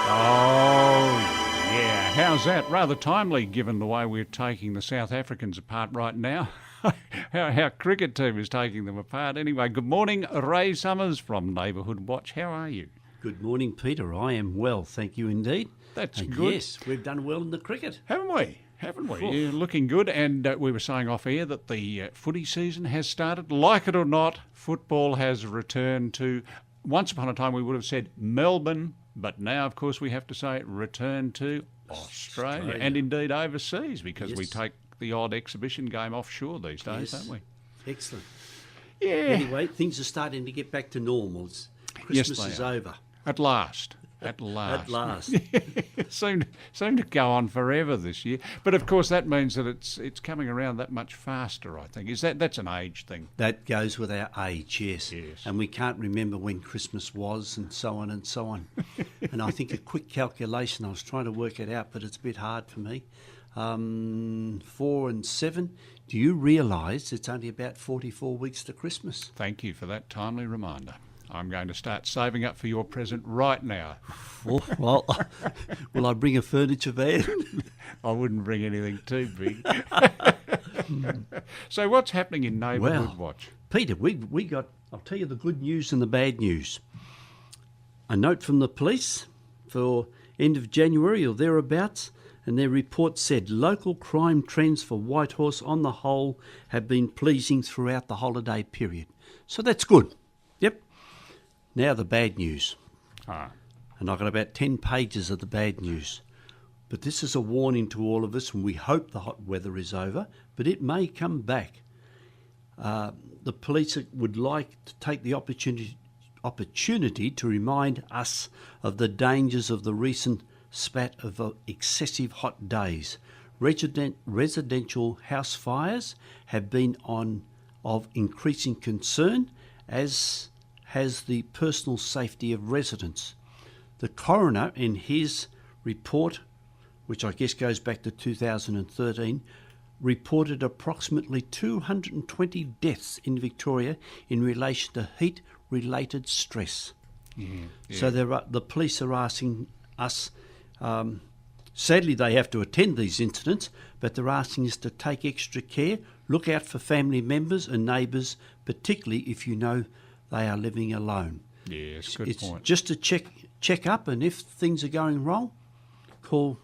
Oh, yeah. How's that? Rather timely, given the way we're taking the South Africans apart right now. Our cricket team is taking them apart. Anyway, good morning, Ray Summers from Neighbourhood Watch. How are you? Good morning, Peter. I am well, thank you indeed. That's good. Yes, we've done well in the cricket. Haven't we? You're looking good. And we were saying off air that the footy season has started. Like it or not, football has returned to, once upon a time we would have said Melbourne, but now, of course, we have to say return to Australia. And indeed overseas, because we take the odd exhibition game offshore these days, don't we? Excellent. Yeah. Anyway, things are starting to get back to normal. Christmas is over. At last. At last. Seemed to go on forever this year. But of course that means that it's coming around that much faster, I think. That's an age thing. That goes with our age, yes. And we can't remember when Christmas was and so on and so on. And I think a quick calculation, I was trying to work it out, but it's a bit hard for me. 4 and 7. Do you realise it's only about 44 weeks to Christmas? Thank you for that timely reminder. I'm going to start saving up for your present right now. Well, will I bring a furniture van? I wouldn't bring anything too big. So what's happening in Neighbourhood Watch? Peter, we got, I'll tell you the good news and the bad news. A note from the police for end of January or thereabouts, and their report said local crime trends for Whitehorse on the whole have been pleasing throughout the holiday period. So that's good. Yep. Now the bad news. And I've got about 10 pages of the bad news. But this is a warning to all of us, and we hope the hot weather is over, but it may come back. The police would like to take the opportunity to remind us of the dangers of the recent spat of excessive hot days. Residential house fires have been of increasing concern, as has the personal safety of residents. The coroner, in his report, which I guess goes back to 2013, reported approximately 220 deaths in Victoria in relation to heat-related stress. So the police are asking us, sadly they have to attend these incidents, but they're asking us to take extra care, look out for family members and neighbours, particularly if you know they are living alone. Yes, good point. Just to check up, and if things are going wrong, call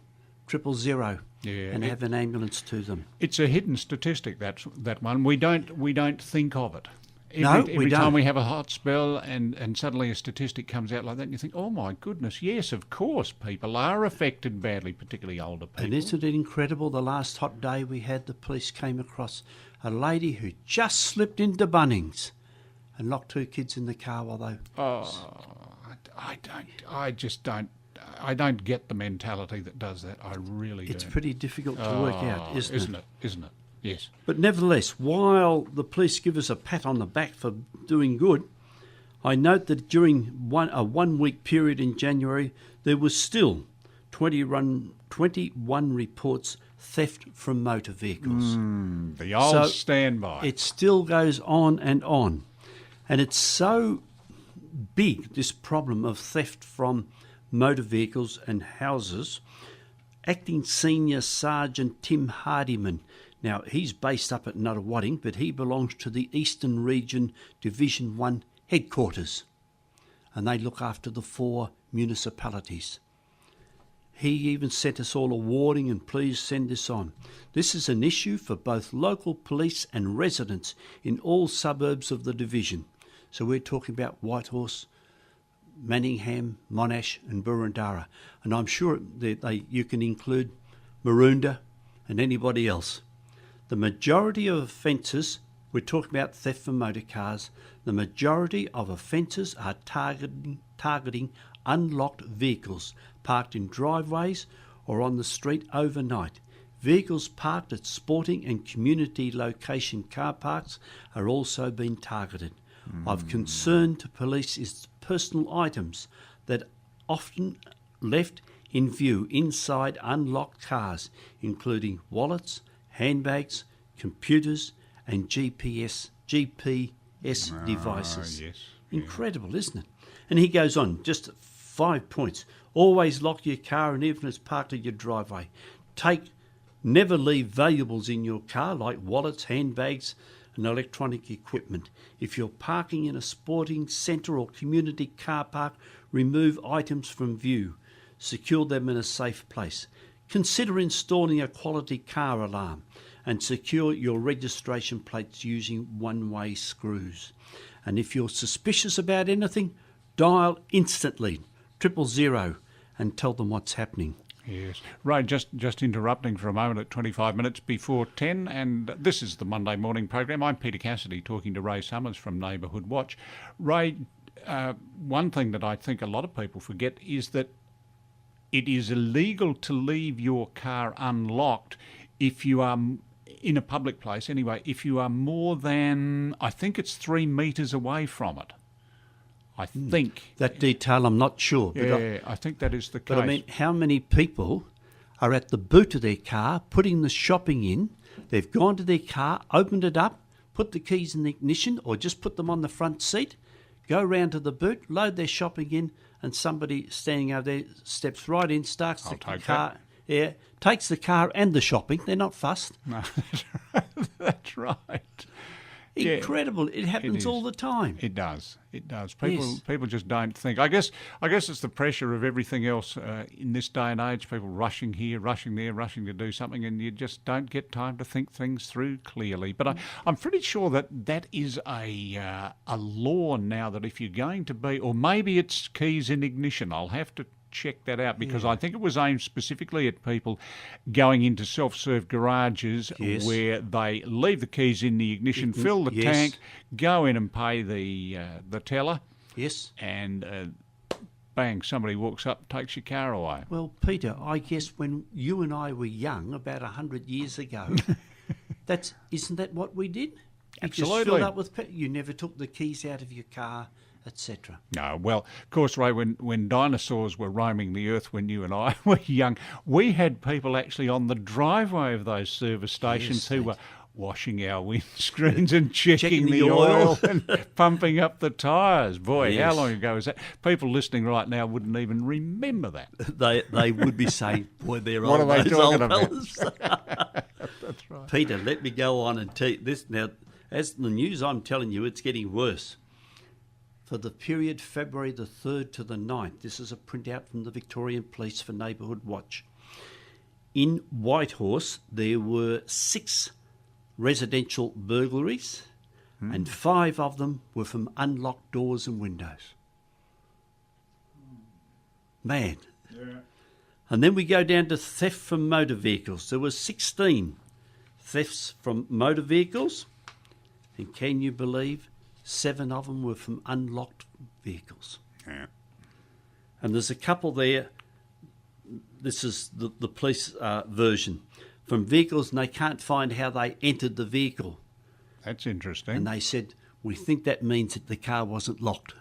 000 and have an ambulance to them. It's a hidden statistic, that one. We don't think of it. Every time we have a hot spell and suddenly a statistic comes out like that, and you think, oh my goodness, yes, of course, people are affected badly, particularly older people. And isn't it incredible, the last hot day we had, the police came across a lady who just slipped into Bunnings and locked 2 kids in the car while they... I don't get the mentality that does that. I really don't. It's pretty difficult to work out, isn't it? Isn't it? Yes. But nevertheless, while the police give us a pat on the back for doing good, I note that during a 1 week period in January, there was still 21 reports theft from motor vehicles. The old standby. It still goes on. And it's so big, this problem of theft from motor vehicles and houses. Acting Senior Sergeant Tim Hardiman, now he's based up at Nuttawading, but he belongs to the Eastern Region Division 1 headquarters, and they look after the 4 municipalities. He even sent us all a warning, and please send this on. This is an issue for both local police and residents in all suburbs of the division. So we're talking about Whitehorse, Manningham, Monash and Burundara. And I'm sure you can include Maroondah and anybody else. The majority of offences, we're talking about theft from motor cars, the majority of offences are targeting unlocked vehicles parked in driveways or on the street overnight. Vehicles parked at sporting and community location car parks are also being targeted. Of concern to police is personal items that often left in view inside unlocked cars, including wallets, handbags, computers and GPS devices. Yes. Incredible, isn't it? And he goes on, just 5 points. Always lock your car, and even if it's parked in your driveway. Never leave valuables in your car like wallets, handbags and electronic equipment. If you're parking in a sporting centre or community car park, remove items from view. Secure them in a safe place. Consider installing a quality car alarm and secure your registration plates using one-way screws. And if you're suspicious about anything, dial instantly 000 and tell them what's happening. Yes. Ray, just interrupting for a moment at 25 minutes before 10, and this is the Monday morning program. I'm Peter Cassidy talking to Ray Summers from Neighbourhood Watch. Ray, one thing that I think a lot of people forget is that it is illegal to leave your car unlocked if you are in a public place, anyway, if you are more than, I think it's 3 metres away from it. I think. That detail I'm not sure. Yeah, I think that is the case. But I mean, how many people are at the boot of their car putting the shopping in? They've gone to their car, opened it up, put the keys in the ignition or just put them on the front seat, go round to the boot, load their shopping in, and somebody standing over there steps right in, starts the car. Yeah, takes the car and the shopping. They're not fussed. No, that's right. Incredible. It happens all the time. It does. People just don't think. I guess it's the pressure of everything else in this day and age, people rushing here, rushing there, rushing to do something, and you just don't get time to think things through clearly. But I'm pretty sure that is a law now, that if you're going to be, or maybe it's keys in ignition, I'll have to check that out, because I think it was aimed specifically at people going into self-serve garages where they leave the keys in the ignition, fill the tank, go in and pay the teller, and bang, somebody walks up, takes your car away. Well, Peter, I guess when you and I were young, about 100 years ago, isn't that what we did? Absolutely. You just filled up with you never took the keys out of your car, etc. No, well, of course, Ray, when dinosaurs were roaming the earth when you and I were young, we had people actually on the driveway of those service stations who were washing our windscreens and checking the oil and pumping up the tyres. Boy, how long ago was that? People listening right now wouldn't even remember that. They would be saying, boy, they're what old, are they those talking old about? fellas. That's right. Peter, let me go on and tell you this. Now, as the news, I'm telling you, it's getting worse. For the period February the 3rd to the 9th, this is a printout from the Victorian Police for Neighbourhood Watch. In Whitehorse, there were 6 residential burglaries, and 5 of them were from unlocked doors and windows. Man. Yeah. And then we go down to theft from motor vehicles. There were 16 thefts from motor vehicles, and can you believe 7 of them were from unlocked vehicles. Yeah. And there's a couple there, this is the police version, from vehicles, and they can't find how they entered the vehicle. That's interesting. And they said, we think that means that the car wasn't locked.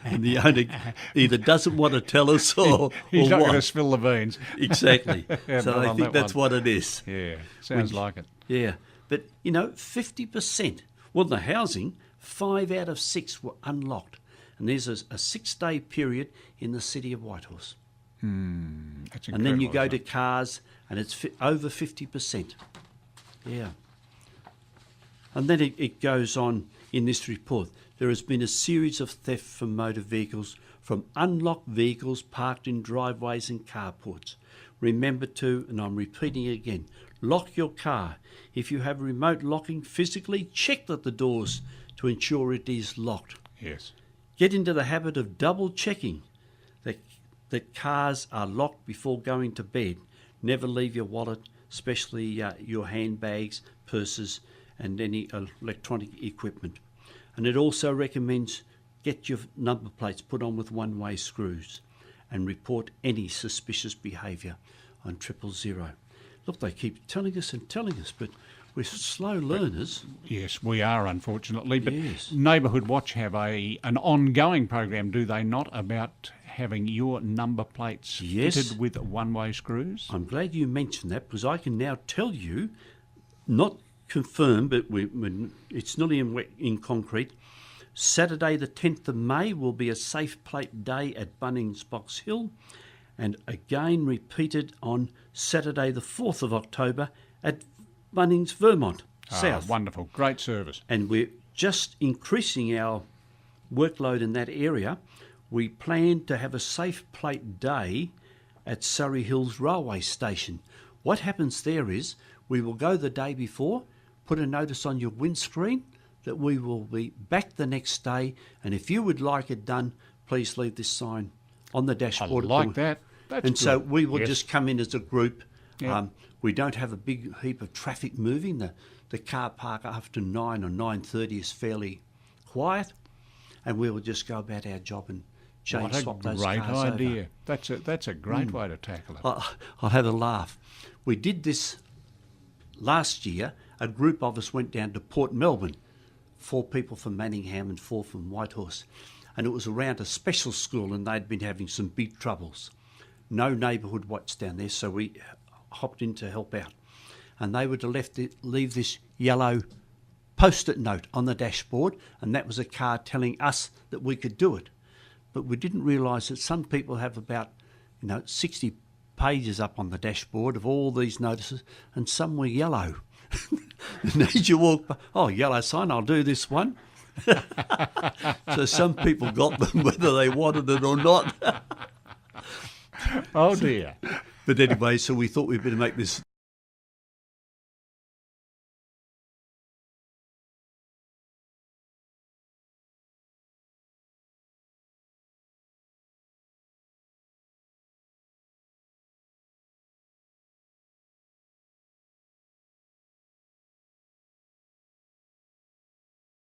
And the owner either doesn't want to tell us or he's not what. going to spill the beans. Exactly. So I think that's what it is. Yeah, sounds like it. Yeah. But, 50%. Well, the housing, 5 out of 6 were unlocked. And there's a 6-day period in the city of Whitehorse. That's incredible. And then you go to cars, and it's over 50%. Yeah. And then it goes on in this report. There has been a series of theft from motor vehicles from unlocked vehicles parked in driveways and carports. Remember to, and I'm repeating again, lock your car. If you have remote locking, physically check that the doors to ensure it is locked. Yes. Get into the habit of double checking that cars are locked before going to bed. Never leave your wallet, especially your handbags, purses, and any electronic equipment. And it also recommends get your number plates put on with one-way screws and report any suspicious behaviour on 000. Look, they keep telling us, but we're slow learners. Yes, we are, unfortunately. But Neighbourhood Watch have an ongoing program, do they not, about having your number plates fitted with one-way screws? I'm glad you mentioned that, because I can now tell you, not confirmed, but it's not in concrete, Saturday the 10th of May will be a Safe Plate Day at Bunnings Box Hill, and again repeated on Saturday the 4th of October at Bunnings Vermont South. Wonderful. Great service. And we're just increasing our workload in that area. We plan to have a Safe Plate Day at Surrey Hills Railway Station. What happens there is we will go the day before, put a notice on your windscreen that we will be back the next day, and if you would like it done, please leave this sign on the dashboard. I like that. That's and good. so we will Yes. just come in as a group. Yeah. We don't have a big heap of traffic moving. The car park after 9 or 9:30 is fairly quiet, and we will just go about our job and change swap those What a cars great idea. over. That's a great way to tackle it. I'll have a laugh. We did this last year. A group of us went down to Port Melbourne, 4 people from Manningham and 4 from Whitehorse, and it was around a special school, and they'd been having some big troubles. No neighbourhood watch down there, so we hopped in to help out. And they were to leave this yellow post-it note on the dashboard, and that was a card telling us that we could do it. But we didn't realise that some people have about 60 pages up on the dashboard of all these notices, and some were yellow. And as you walk by, yellow sign, I'll do this one. So some people got them whether they wanted it or not. Oh dear. But anyway, so we thought we'd better make this